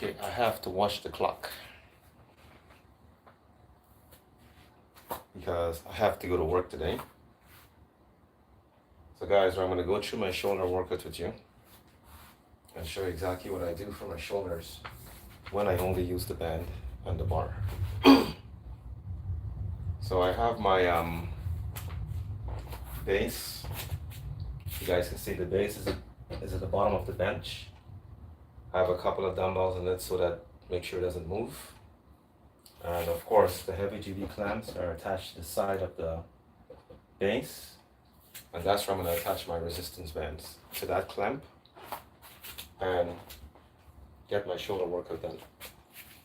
Okay, I have to watch the clock because I have to go to work today. So guys, I'm gonna go through my shoulder workout with you and show you exactly what I do for my shoulders when I only use the band and the bar. So I have my base. You guys can see the base is at the bottom of the bench. I have a couple of dumbbells in it so that make sure it doesn't move. And of course, the heavy duty clamps are attached to the side of the base. And that's where I'm going to attach my resistance bands to that clamp and get my shoulder workout done.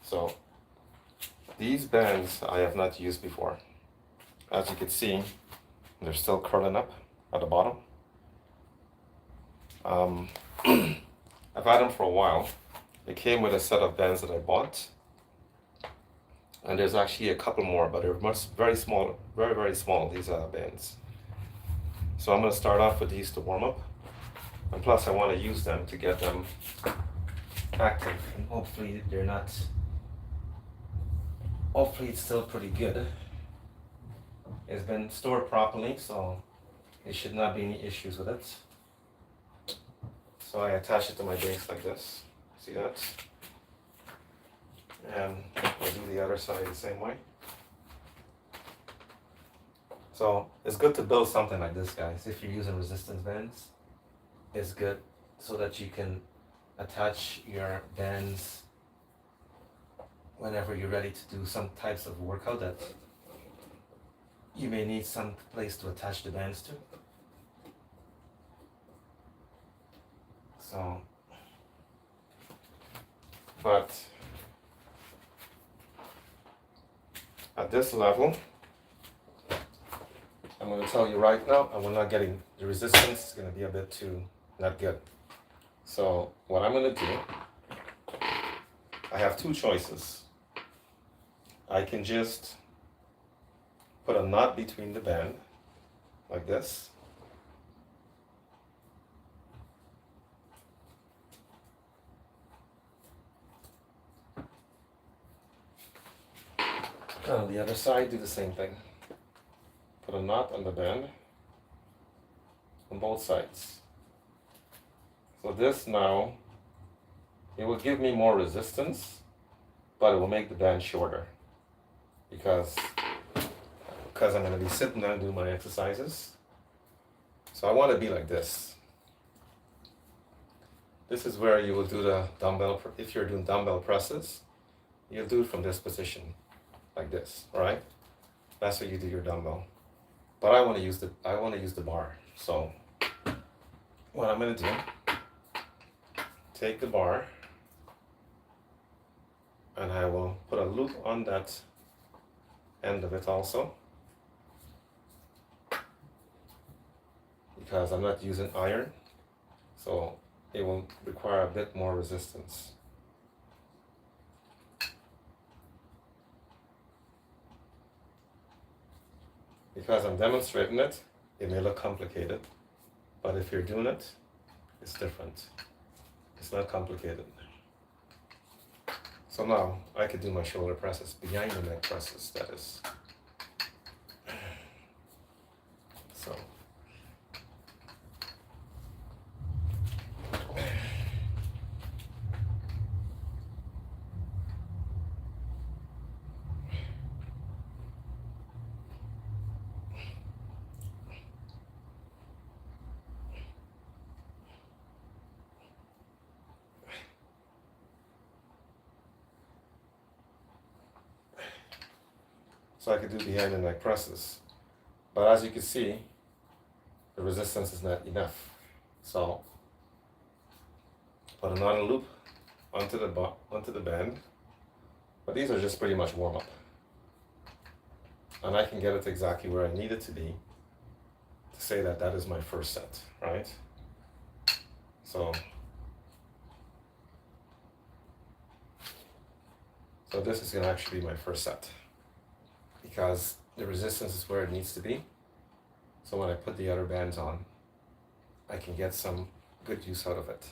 So these bands I have not used before. As you can see, they're still curling up at the bottom. I've had them for a while. They came with a set of bands that I bought. And there's actually a couple more, but they're very small, very small, these bands. So I'm going to start off with these to warm up. And plus I want to use them to get them active. And hopefully it's still pretty good. It's been stored properly, so there should not be any issues with it. So I attach it to my base like this. See that? And I'll do the other side the same way. So it's good to build something like this, guys. If you're using resistance bands, it's good so that you can attach your bands whenever you're ready to do some types of workout that you may need some place to attach the bands to. So, but at this level, I'm going to tell you right now, I'm not getting the resistance. It's going to be a bit too not good. So what I'm going to do, I have two choices. I can just put a knot between the band like this. And on the other side, do the same thing. Put a knot on the band on both sides. So this now, it will give me more resistance, but it will make the band shorter because I'm going to be sitting there and doing my exercises. So I want to be like this. This is where you will do the dumbbell, if you're doing dumbbell presses, you'll do it from this position, like this, all right? That's where you do your dumbbell. But I want to use the bar. So what I'm going to do, take the bar and I will put a loop on that end of it also, because I'm not using iron, so it will require a bit more resistance. Because I'm demonstrating it, it may look complicated, but if you're doing it, it's different. It's not complicated. So now I could do my shoulder presses, behind the neck presses, that is. So. So I could do behind the neck presses. But as you can see, the resistance is not enough. So put another loop onto the band. But these are just pretty much warm up. And I can get it exactly where I need it to be to say that that is my first set, right? So this is gonna actually be my first set, because the resistance is where it needs to be. So when I put the other bands on, I can get some good use out of it.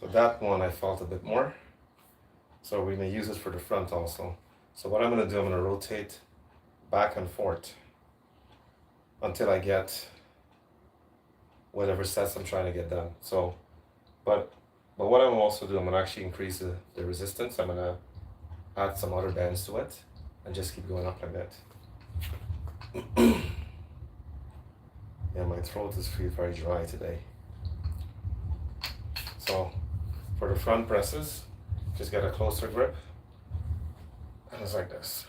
But that one I felt a bit more. So we're gonna use it for the front also. So what I'm gonna do, I'm gonna rotate back and forth until I get whatever sets I'm trying to get done. So, but what I'm also doing, I'm gonna actually increase the resistance. I'm gonna add some other bands to it and just keep going up like that. Yeah, my throat is feeling very dry today. So for the front presses, just get a closer grip, and it's like this.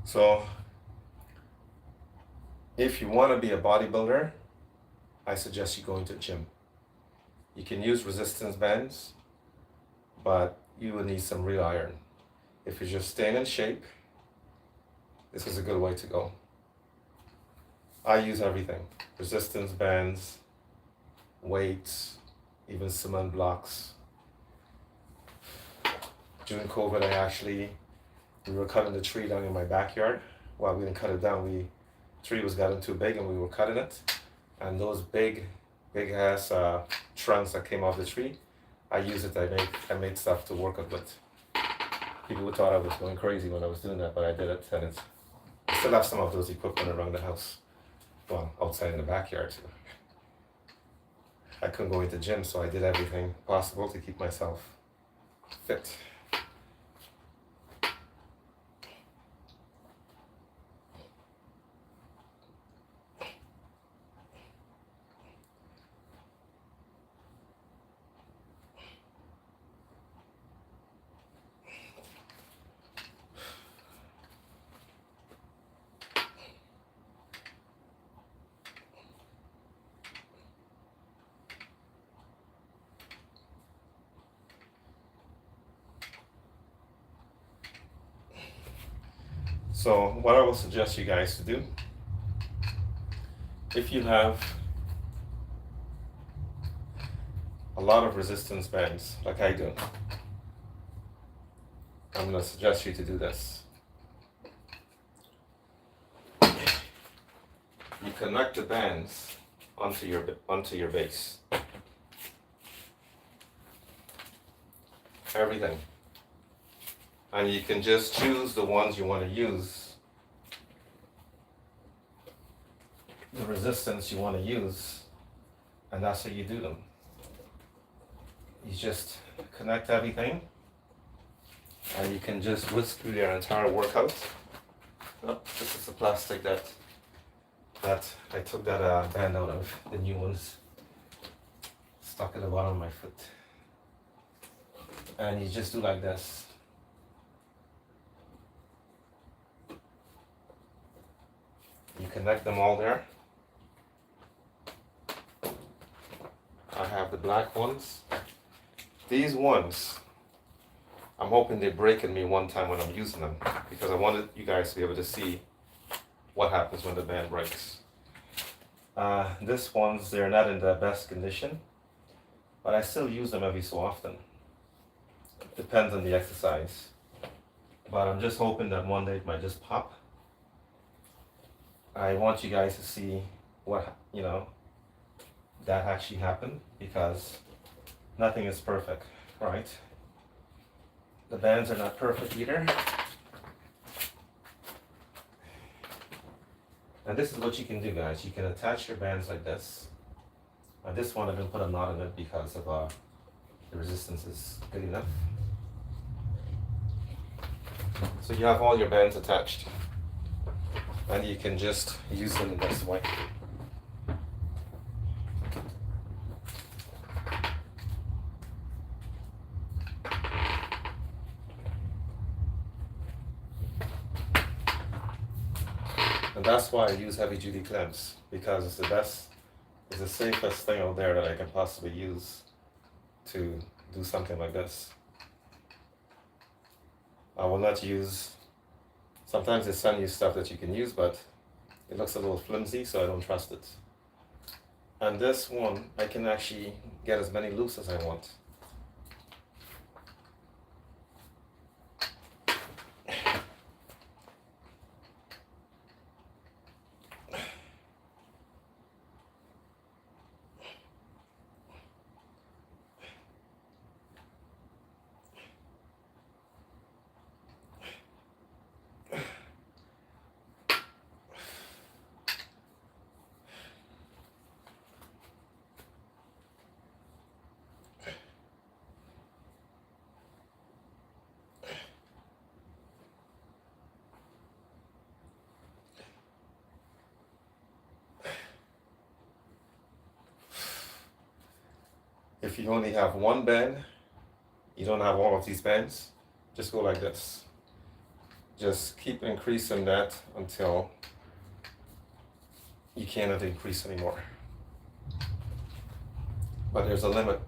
So if you want to be a bodybuilder, I suggest you go into the gym. You can use resistance bands, but you will need some real iron. If you're just staying in shape, this is a good way to go. I use everything. Resistance bands, weights, even cement blocks. During COVID, we were cutting the tree down in my backyard. Well, we didn't cut it down. The tree was getting too big and we were cutting it. And those big ass trunks that came off the tree, I use it, I made stuff to work with. People thought I was going crazy when I was doing that, but I did it, and I still have some of those equipment around the house. Well, outside in the backyard too. I couldn't go into the gym, so I did everything possible to keep myself fit. So what I will suggest you guys to do, if you have a lot of resistance bands like I do, I'm going to suggest you to do this. You connect the bands onto your base. Everything. And you can just choose the ones you want to use, the resistance you want to use, and that's how you do them. You just connect everything, and you can just whisk through your entire workout. Oh, this is the plastic that I took that band out of, the new ones, stuck at the bottom of my foot. And you just do like this. You connect them all there. I have the black ones. These ones, I'm hoping they break in me one time when I'm using them, because I wanted you guys to be able to see what happens when the band breaks. These ones, they're not in the best condition, but I still use them every so often. Depends on the exercise. But I'm just hoping that one day it might just pop. I want you guys to see what, that actually happened, because nothing is perfect, right? The bands are not perfect either. And this is what you can do, guys. You can attach your bands like this. This one I didn't put a knot in it because of the resistance is good enough. So you have all your bands attached, and you can just use them in this way. And that's why I use heavy duty clamps, because it's the safest thing out there that I can possibly use to do something like this. I will not use, sometimes they send you stuff that you can use, but It looks a little flimsy, so I don't trust it. And this one, I can actually get as many loops as I want. If you only have one band, you don't have all of these bands, just go like this. Just keep increasing that until you cannot increase anymore. But there's a limit.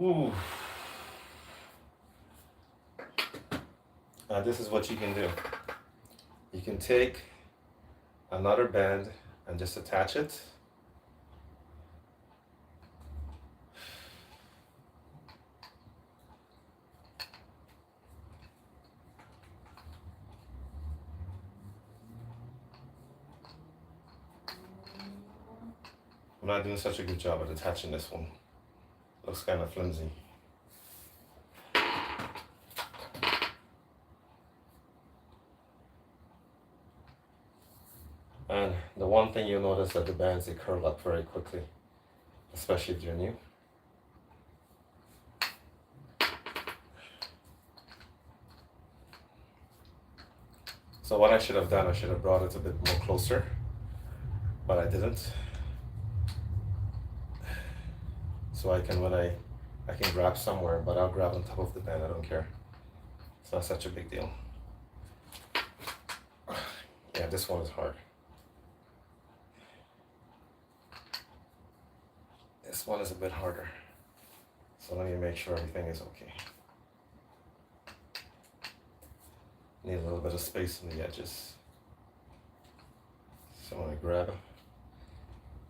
Ooh. Now this is what you can do. You can take another band and just attach it. I'm not doing such a good job at attaching this one. Looks kind of flimsy. And the one thing you'll notice that the bands, they curl up very quickly, especially if you're new. So what I should have done, I should have brought it a bit more closer, but I didn't. So I can, I can grab somewhere, but I'll grab on top of the band, I don't care. It's not such a big deal. Yeah, this one is hard. This one is a bit harder. So let me make sure everything is okay. Need a little bit of space on the edges. So I'm gonna grab.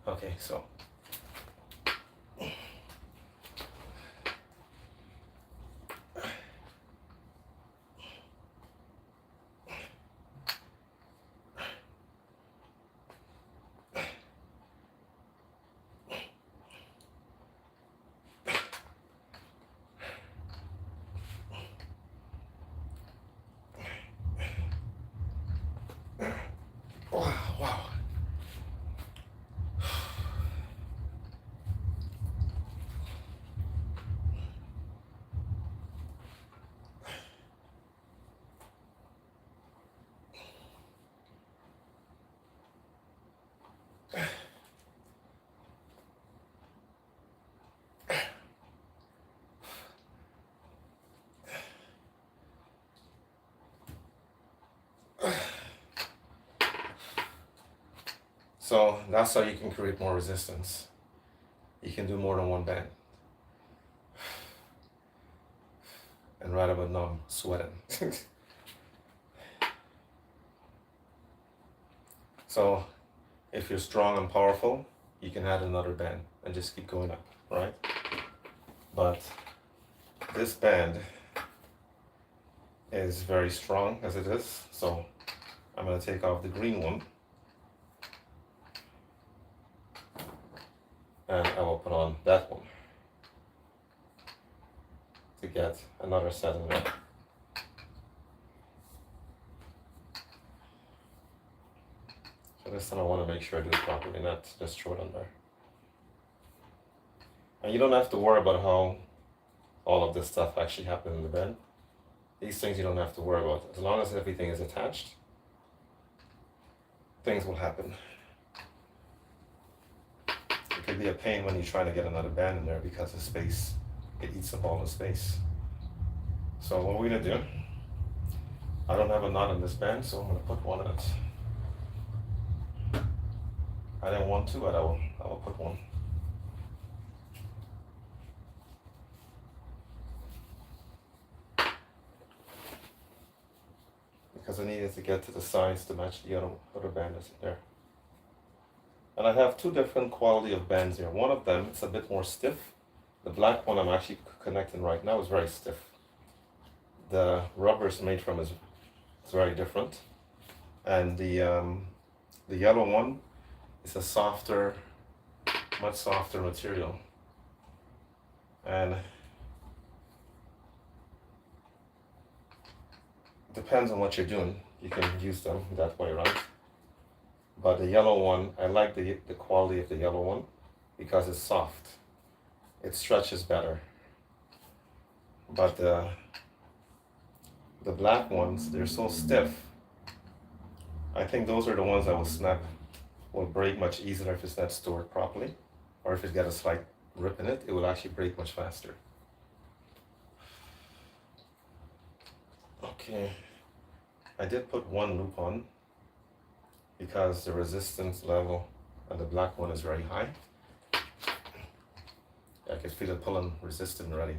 Okay, so. Wow. So that's how you can create more resistance. You can do more than one band. And right about now, I'm sweating. So if you're strong and powerful, you can add another band and just keep going up, right? But this band is very strong as it is, so I'm going to take off the green one. And I will put on that one to get another set in there. So this time I want to make sure I do it properly, not just throw it on there. And you don't have to worry about how all of this stuff actually happened in the bend. These things you don't have to worry about. As long as everything is attached, things will happen. It could be a pain when you're trying to get another band in there because the space, it eats up all the space. So what we're gonna do, I don't have a knot in this band, so I'm gonna put one in it. I didn't want to, but I will put one. Because I needed to get to the size to match the other band that's in there. And I have two different quality of bands here. One of them, it's a bit more stiff. The black one I'm actually connecting right now is very stiff. The rubber it's made from is very different. And the yellow one is a softer, much softer material. And it depends on what you're doing. You can use them that way, right? But the yellow one, I like the quality of the yellow one because it's soft. It stretches better. But the black ones, they're so stiff. I think those are the ones that will break much easier if it's not stored properly. Or if it's got a slight rip in it, it will actually break much faster. Okay, I did put one loop on because the resistance level on the black one is very high. I can feel it pulling resistant already.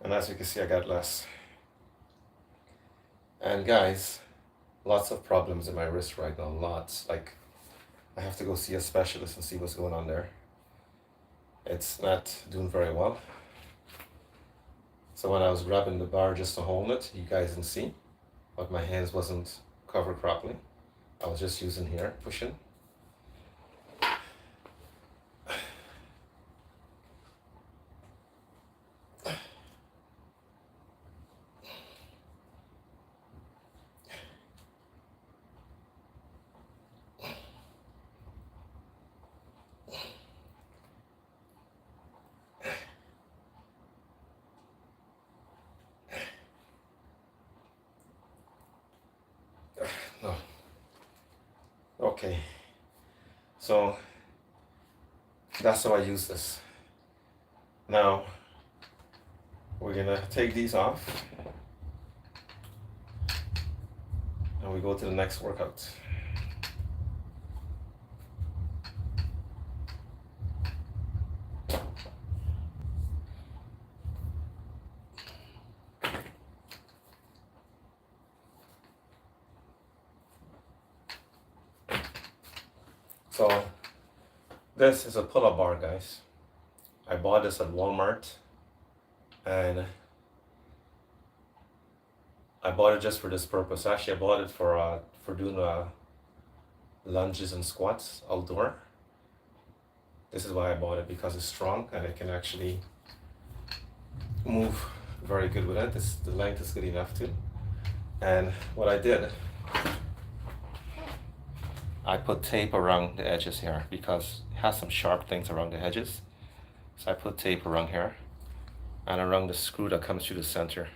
And as you can see, I got less. And guys, lots of problems in my wrist right now, lots. Like, I have to go see a specialist and see what's going on there. It's not doing very well. So when I was grabbing the bar just to hold it, you guys didn't see, but my hands wasn't covered properly. I was just using here, pushing. No. Okay, so that's how I use this. Now, we're gonna take these off and we go to the next workout. So this is a pull-up bar, guys. I bought this at Walmart and I bought it just for this purpose. Actually, I bought it for doing lunges and squats outdoor. This is why I bought it, because it's strong and it can actually move very good with it. The length is good enough too. And what I did, I put tape around the edges here because it has some sharp things around the edges. So I put tape around here and around the screw that comes through the center.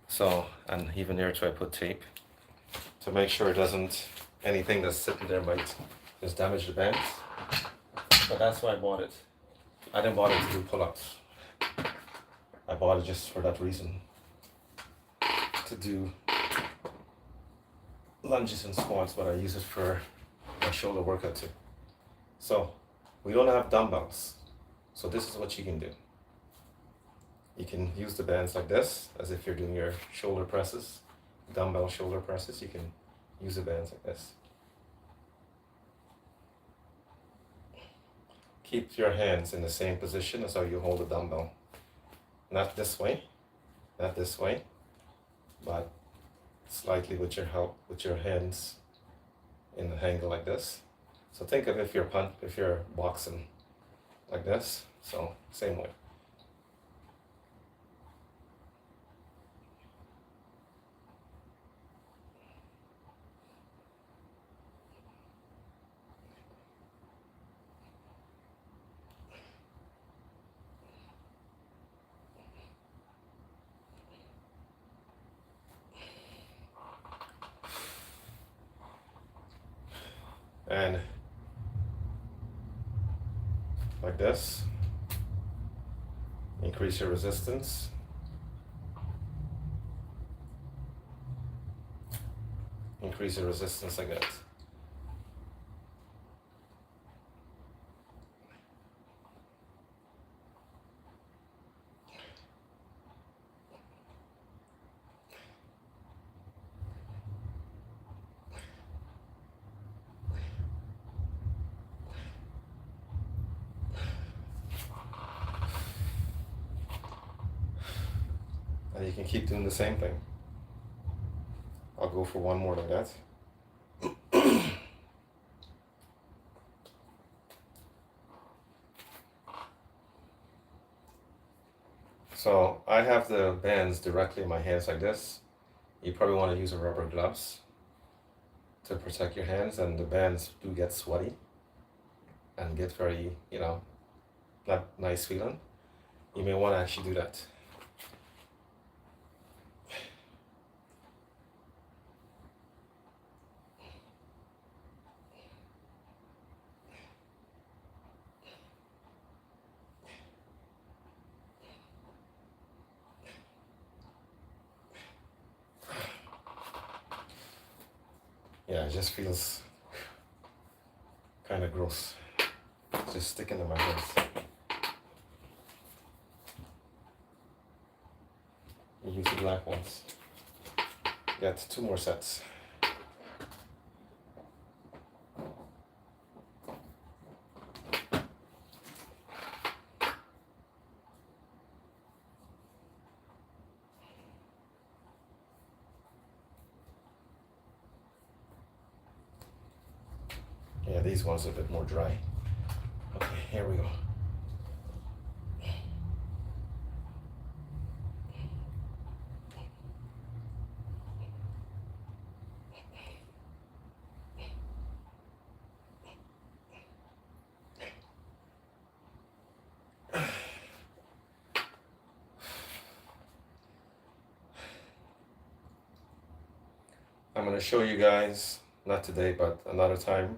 So, and even here too, I put tape to make sure it doesn't, anything that's sitting there might just damage the bands. But that's why I bought it. I didn't bought it to do pull-ups. I bought it just for that reason, to do lunges and squats, but I use it for my shoulder workout too. So we don't have dumbbells, so this is what you can do. You can use the bands like this, as if you're doing your shoulder presses, dumbbell shoulder presses. You can use the bands like this. keep your hands in the same position as how you hold the dumbbell. Not this way, not this way, but slightly with your hands in an angle like this. So think of if you're boxing like this. So same way. And like this, increase your resistance. Increase your resistance like that. And you can keep doing the same thing. I'll go for one more like that. So I have the bands directly in my hands like this. You probably want to use a rubber gloves to protect your hands, and the bands do get sweaty and get very, not nice feeling. You may want to actually do that. Yeah, it just feels kind of gross. Just sticking to my hands. You use the black ones. Got 2 more sets. Yeah, these ones are a bit more dry. Okay, here we go. I'm going to show you guys, not today, but another time,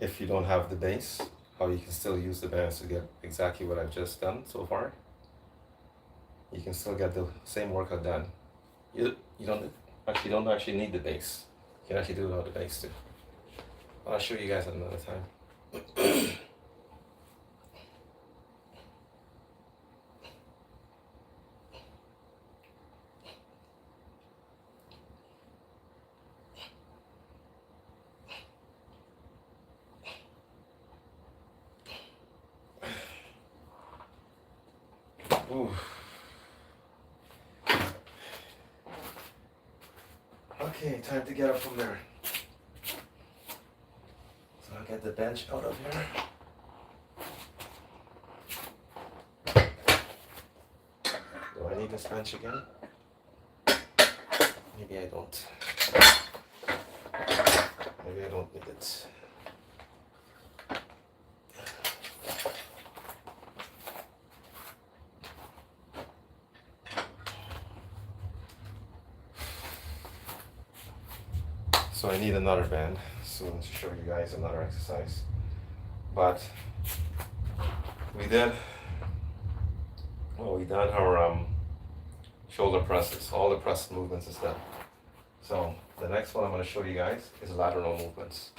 if you don't have the base, how you can still use the bands to get exactly what I've just done so far. You can still get the same workout done. You don't actually need the base. You can actually do it without the base too. I'll show you guys at another time. Ooh. Okay, time to get up from there. So I'll get the bench out of here. Do I need this bench again? Maybe I don't. Maybe I don't need it. So I need another band soon to show you guys another exercise. But we done our shoulder presses. All the press movements is done. So the next one I'm going to show you guys is lateral movements.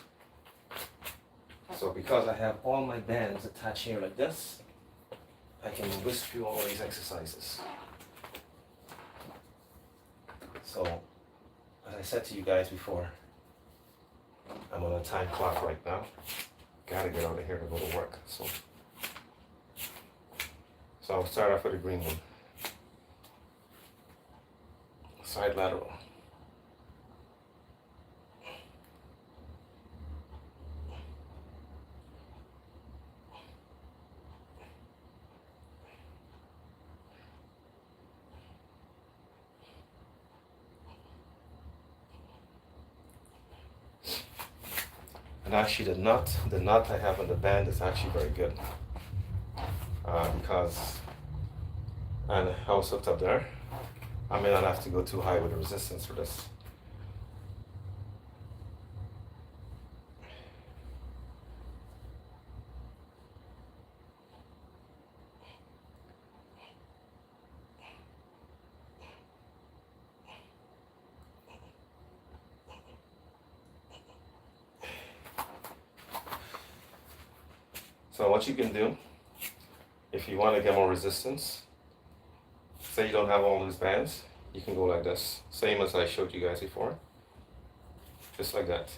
So because I have all my bands attached here like this, I can whisk through all these exercises. So as I said to you guys before, I'm on a time clock right now. gotta get out of here to go to work. So I'll start off with the green one. Side lateral. And actually the nut I have on the band is actually very good. Because, and I was hooked up there, I may not have to go too high with the resistance for this. So what you can do, if you want to get more resistance, say you don't have all these bands, you can go like this. Same as I showed you guys before. Just like that.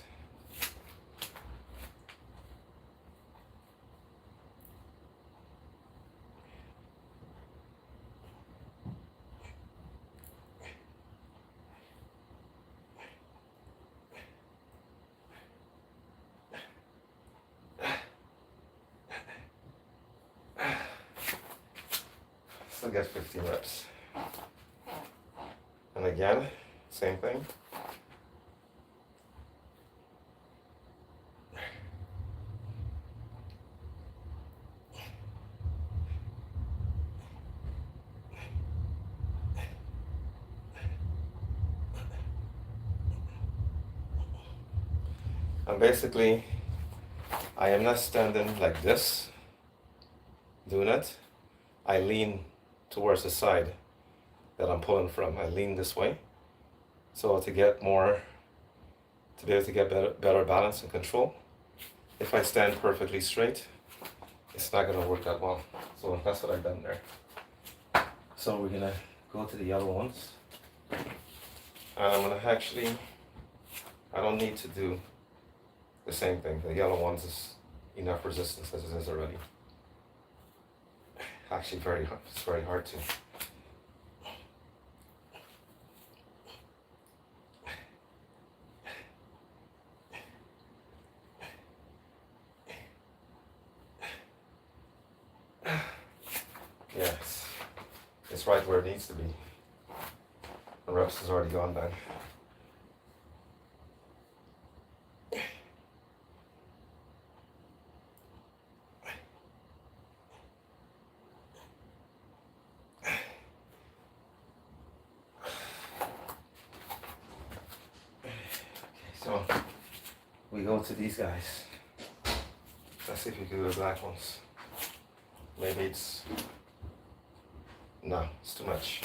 Still get 15 reps. And again, same thing. And basically, I am not standing like this, doing it. I lean towards the side that I'm pulling from. I lean this way. So to get more, to be able to get better balance and control, if I stand perfectly straight, it's not gonna work that well. So that's what I've done there. So we're gonna go to the yellow ones. And I'm gonna actually, I don't need to do the same thing. The yellow ones is enough resistance as it is already. Actually it's very hard to. Yes, it's right where it needs to be. The reps has already gone down. So we go to these guys. Let's see if we can do the black ones. Maybe it's, no, it's too much.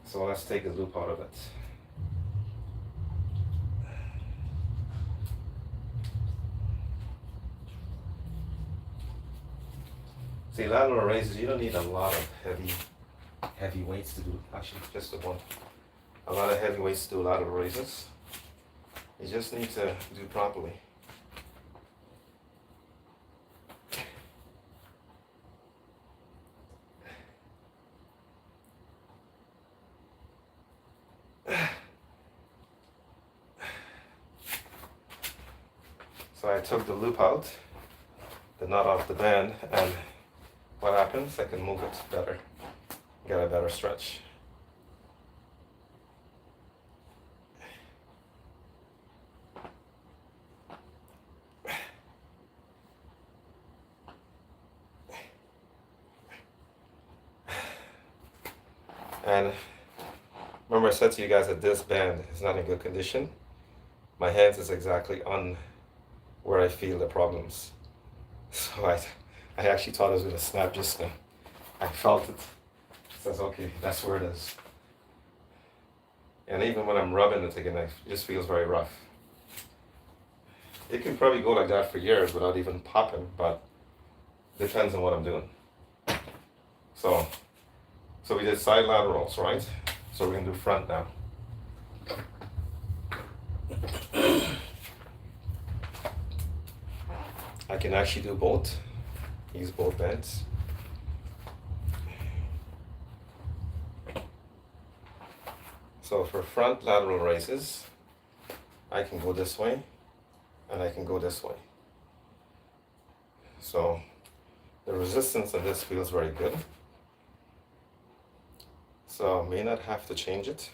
So let's take the loop out of it. See, lateral raises, you don't need a lot of heavy weights to do, actually just the one. A lot of heavy weights to do lateral raises. You just need to do properly. So I took the loop out, the nut off the band, and what happens? I can move it better, get a better stretch. And remember I said to you guys that this band is not in good condition. My hands is exactly on where I feel the problems. So I actually thought it was gonna snap just now. I felt it. It says, okay, that's where it is. And even when I'm rubbing it again, it just feels very rough. It can probably go like that for years without even popping, but it depends on what I'm doing. So we did side laterals, right? So we're gonna do front now. I can actually do both, use both bends. So for front lateral raises, I can go this way and I can go this way. So the resistance on this feels very good. So I may not have to change it.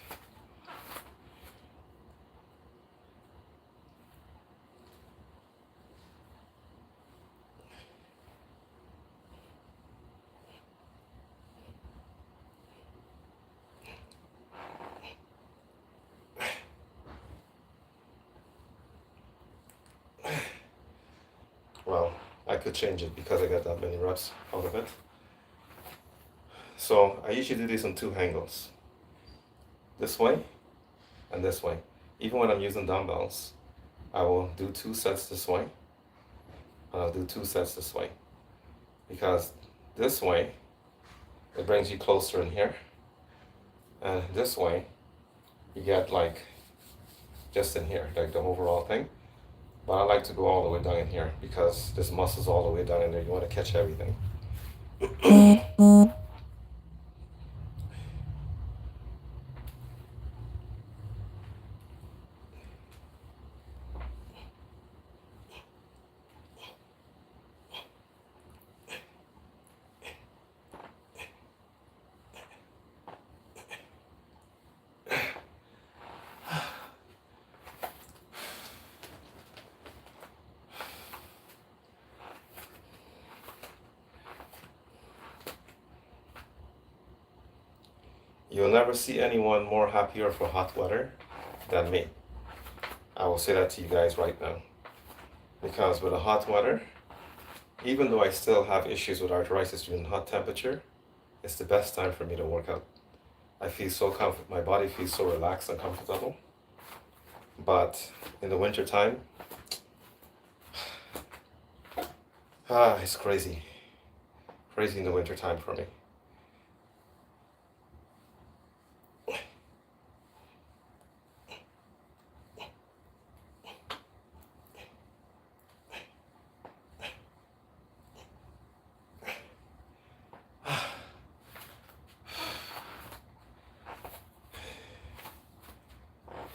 Well, I could change it because I got that many reps out of it. So I usually do this on two angles. This way and this way. Even when I'm using dumbbells, I will do 2 sets this way, and I'll do 2 sets this way. Because this way, it brings you closer in here. And this way, you get like just in here, like the overall thing. But I like to go all the way down in here because this muscle's all the way down in there. You want to catch everything. You'll never see anyone more happier for hot weather than me. I will say that to you guys right now. Because with the hot weather, even though I still have issues with arthritis during hot temperature, it's the best time for me to work out. I feel so comfortable, my body feels so relaxed and comfortable. But in the winter time, it's crazy. Crazy in the winter time for me.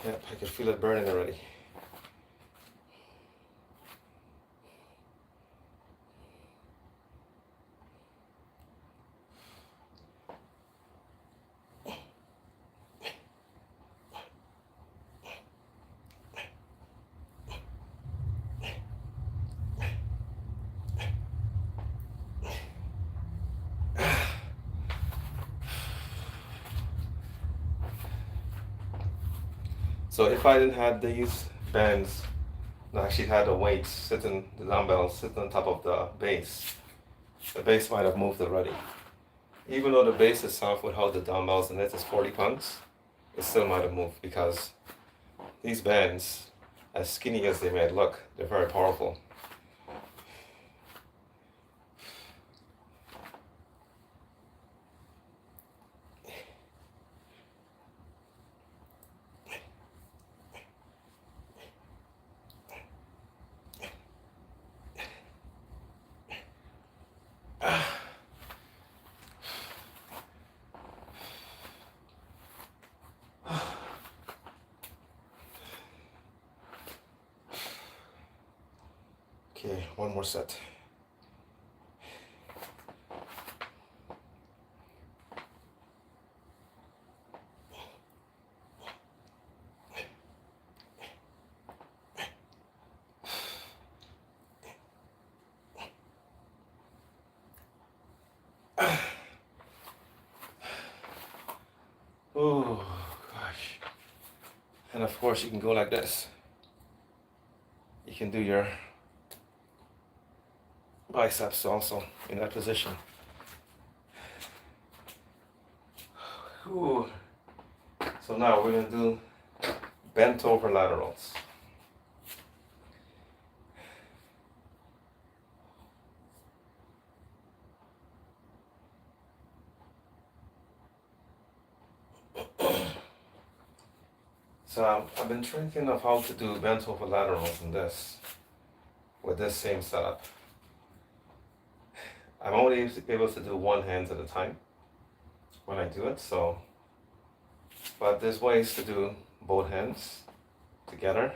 Yep, I can feel it burning already. So if I didn't have these bands, I actually had the weights sitting, the dumbbells sitting on top of the base might have moved already. Even though the base itself without the dumbbells in it is 40 pounds, it still might have moved because these bands, as skinny as they may look, they're very powerful. Okay, one more set. Oh gosh. And of course you can go like this. You can do your biceps also in that position. Ooh. So now we're gonna do bent over laterals. So I've been thinking of how to do bent over laterals in this. with this same setup. I'm only able to do one hand at a time when I do it, so, but there's ways to do both hands together,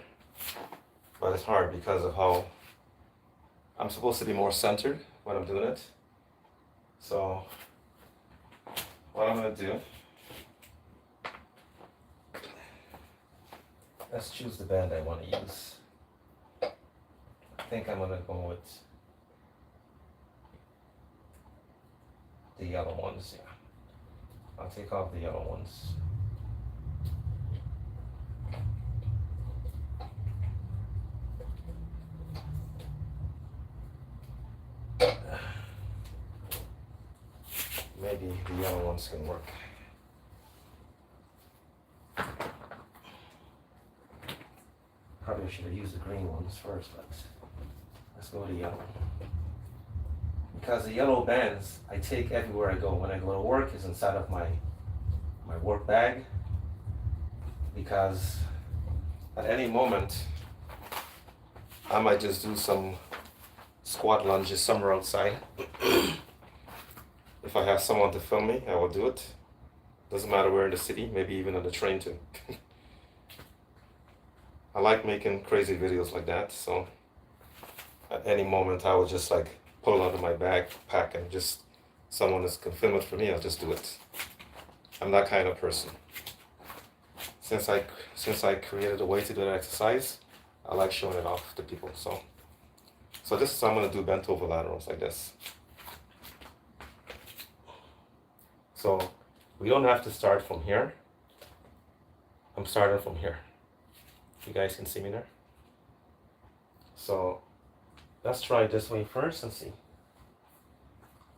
but it's hard because of how I'm supposed to be more centered when I'm doing it. So what I'm gonna do, let's choose the band I want to use. I think I'm gonna go with the yellow ones, yeah. I'll take off the yellow ones. Maybe the yellow ones can work. Probably should have used the green ones first, but let's go with the yellow. Because the yellow bands I take everywhere I go. When I go to work, it's inside of my work bag, because at any moment I might just do some squat lunges somewhere outside. If I have someone to film me, I will do it. Doesn't matter where in the city, maybe even on the train too. I like making crazy videos like that, so at any moment I will just like pull it out of my backpack and just someone can film it for me, I'll just do it. I'm that kind of person. Since I created a way to do that exercise, I like showing it off to people. So this is how I'm gonna do bent over laterals like this. So we don't have to start from here. I'm starting from here. You guys can see me there? So let's try this way first and see.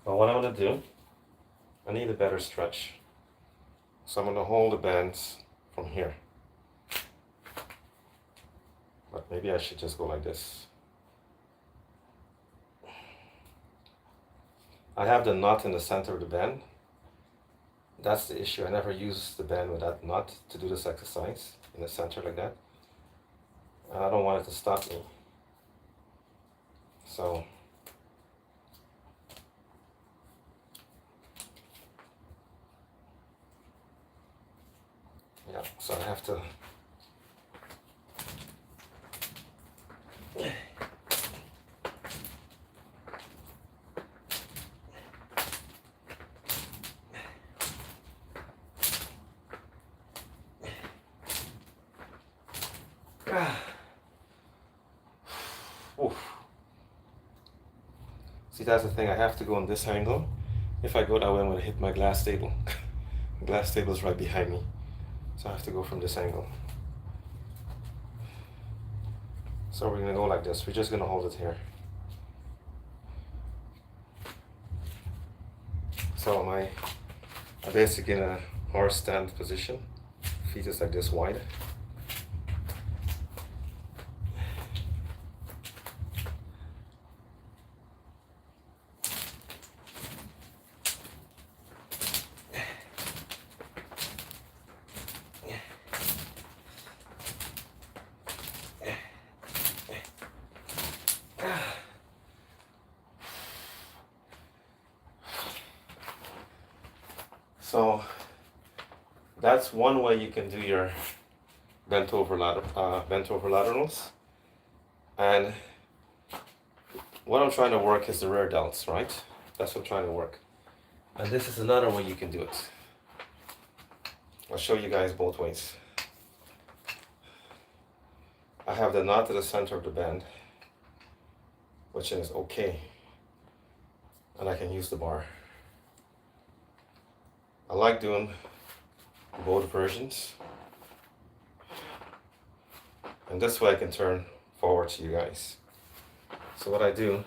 But what I'm gonna do, I need a better stretch. So I'm gonna hold the bands from here. But maybe I should just go like this. I have the knot in the center of the band. That's the issue. I never use the band with that knot to do this exercise in the center like that. And I don't want it to stop me. So yeah, so I have to oof. See, that's the thing, I have to go on this angle. If I go that way, I'm going to hit my glass table. The glass table is right behind me. So I have to go from this angle. So we're going to go like this. We're just going to hold it here. So I'm basically in a horse stand position. Feet is like this wide. So that's one way you can do your bent over laterals. And what I'm trying to work is the rear delts, right? That's what I'm trying to work. And this is another way you can do it. I'll show you guys both ways. I have the knot at the center of the band, which is okay. And I can use the bar. I like doing both versions. And this way I can turn forward to you guys. So what I do,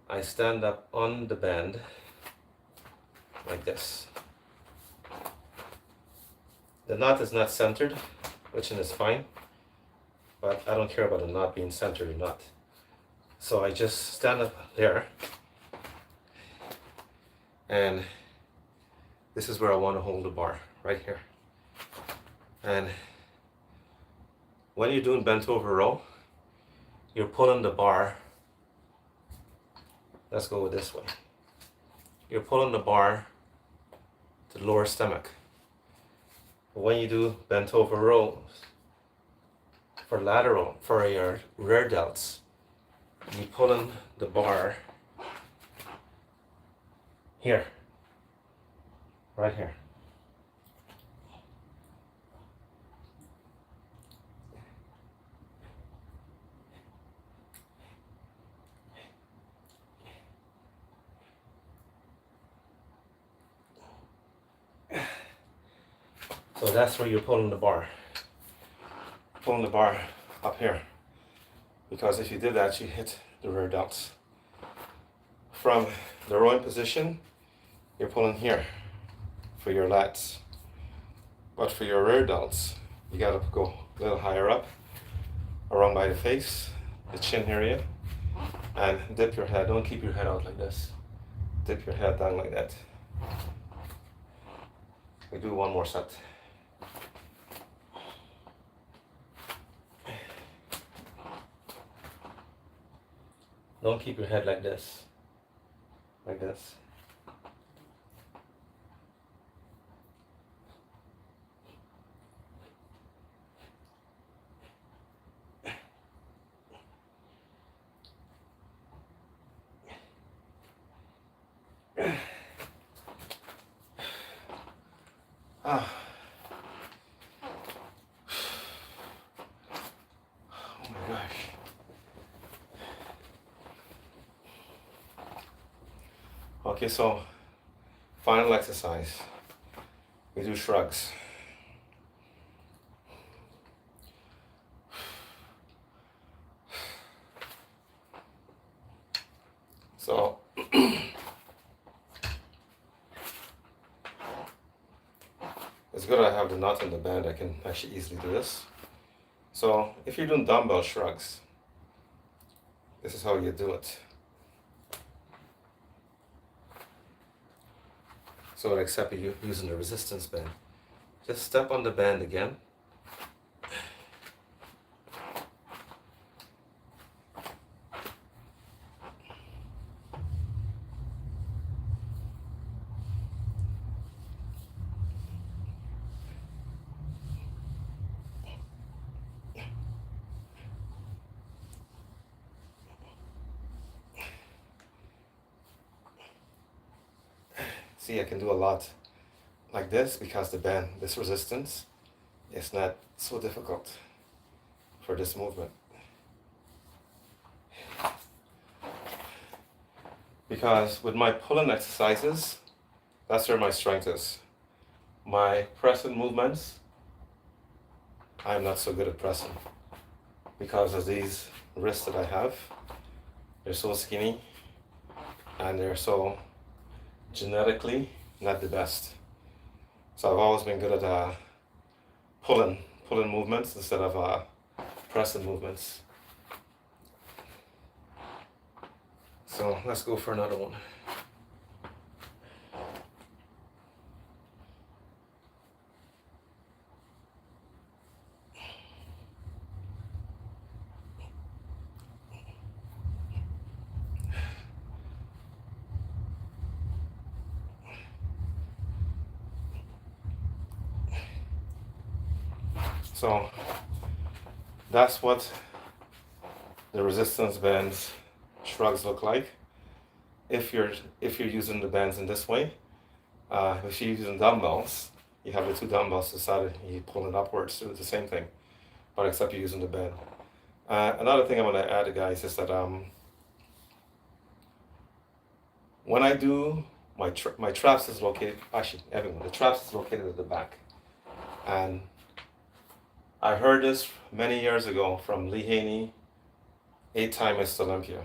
I stand up on the band like this. The knot is not centered, which is fine, but I don't care about the knot being centered or not. So I just stand up there, and this is where I want to hold the bar, right here. And when you're doing bent over row, you're pulling the bar. Let's go with this way. You're pulling the bar to the lower stomach. But when you do bent over rows, for lateral, for your rear delts, you pulling the bar here, right here. So that's where you're pulling the bar. Pulling the bar up here. Because if you did that, you hit the rear delts. From the rowing position, you're pulling here for your lats. But for your rear delts, you gotta go a little higher up, around by the face, the chin area, and dip your head. Don't keep your head out like this. Dip your head down like that. We do one more set. Don't keep your head like this. Like this. Ah. Oh my gosh. Okay, so final exercise. We do shrugs. So it's good I have the nut in the band. I can actually easily do this. So if you're doing dumbbell shrugs, this is how you do it. So except you're using the resistance band. Just step on the band again. See, I can do a lot like this because the band, this resistance, is not so difficult for this movement. Because with my pulling exercises, that's where my strength is. My pressing movements, I'm not so good at pressing because of these wrists that I have. They're so skinny and they're so genetically not the best. So I've always been good at pulling movements instead of pressing movements. So let's go for another one. So that's what the resistance bands shrugs look like. If you're using the bands in this way, if you're using dumbbells, you have the two dumbbells to the side, you pull it upwards, do the same thing, but except you're using the band. Another thing I'm going to add, guys, is that when I do my traps is located, actually everyone, the traps is located at the back, and I heard this many years ago from Lee Haney, 8-time Mr. Olympia.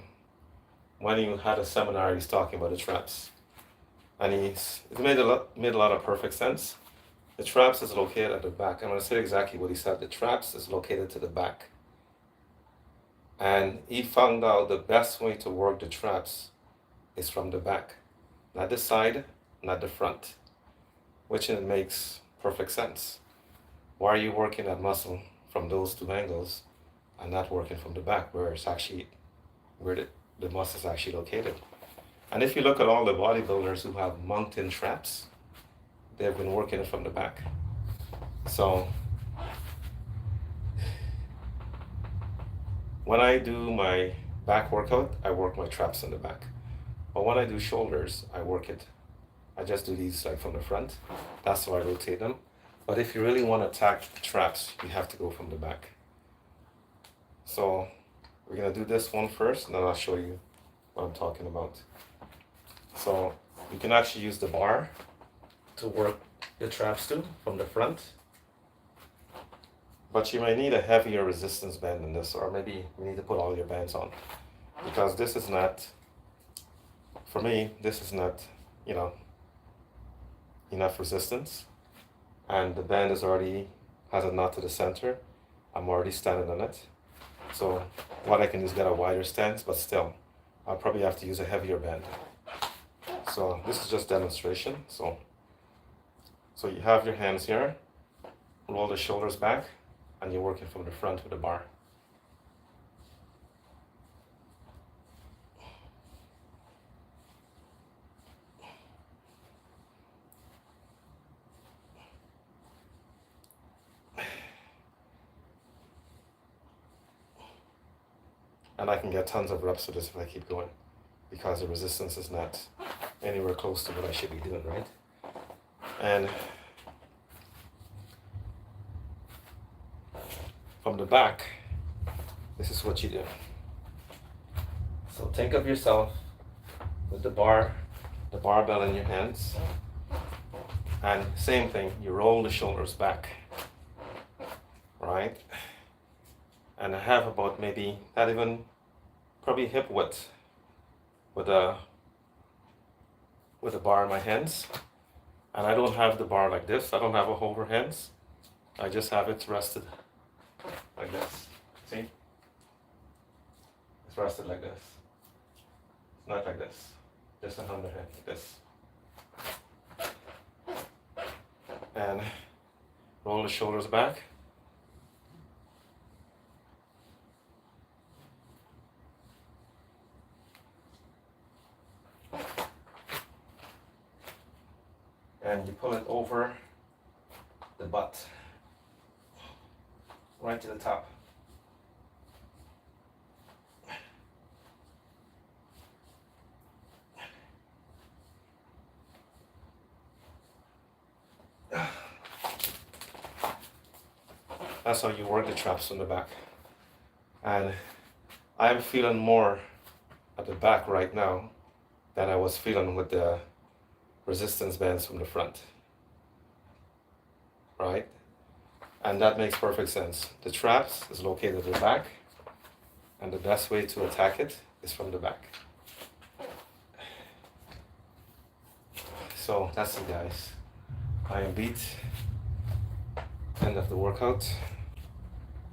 When he had a seminar, he's talking about the traps, and it made a lot of perfect sense. The traps is located at the back. I'm going to say exactly what he said. The traps is located to the back, and he found out the best way to work the traps is from the back, not the side, not the front, which it makes perfect sense. Why are you working that muscle from those two angles and not working from the back where it's actually where the muscle is actually located. And if you look at all the bodybuilders who have mountain traps, they've been working it from the back. So when I do my back workout, I work my traps in the back. But when I do shoulders, I just do these like from the front. That's how I rotate them. But if you really want to attack the traps, you have to go from the back. So we're gonna do this one first, and then I'll show you what I'm talking about. So you can actually use the bar to work your traps too from the front. But you may need a heavier resistance band than this, or maybe you need to put all your bands on. Because this is not, for me, this is not, you know, enough resistance. And the band is already, has a knot to the center. I'm already standing on it. So what I can do is get a wider stance, but still, I'll probably have to use a heavier band. So this is just demonstration. So you have your hands here, roll the shoulders back, and you're working from the front with the bar. And I can get tons of reps with this if I keep going, because the resistance is not anywhere close to what I should be doing, right? And from the back, this is what you do. So think of yourself with the barbell in your hands, and same thing, you roll the shoulders back, right? And I have about maybe not even probably hip width with a bar in my hands. And I don't have the bar like this. I don't have a holder hands. I just have it rested like this. See? It's rested like this. It's not like this. Just a under hand like this. And roll the shoulders back. And you pull it over the butt, right to the top. That's how you work the traps from the back. And I'm feeling more at the back right now than I was feeling with the resistance bands from the front, right? And that makes perfect sense. The traps is located at the back, and the best way to attack it is from the back. So that's it, guys. I am beat. End of the workout.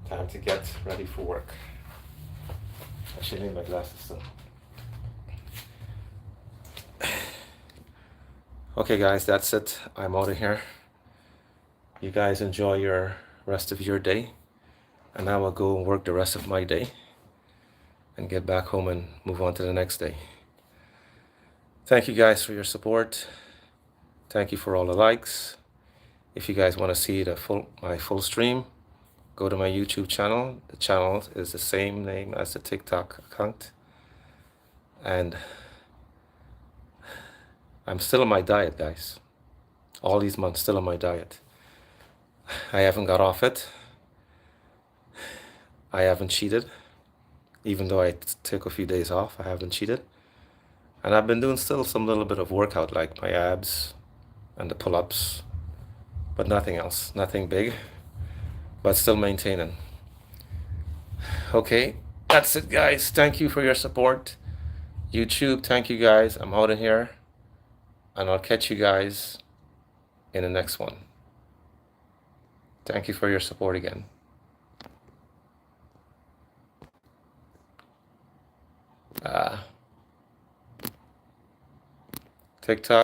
Time to get ready for work. I should need my glasses still. Okay guys, that's it. I'm out of here. You guys enjoy your rest of your day, and I will go and work the rest of my day and get back home and move on to the next day. Thank you guys for your support. Thank you for all the likes. If you guys want to see my full stream, go to my YouTube channel. The channel is the same name as the TikTok account. And I'm still on my diet, guys. All these months, still on my diet. I haven't got off it. I haven't cheated. Even though I took a few days off, I haven't cheated. And I've been doing still some little bit of workout, like my abs and the pull-ups, but nothing else, nothing big, but still maintaining. Okay, that's it, guys. Thank you for your support. YouTube, thank you, guys. I'm out of here, and I'll catch you guys in the next one. Thank you for your support again. TikTok.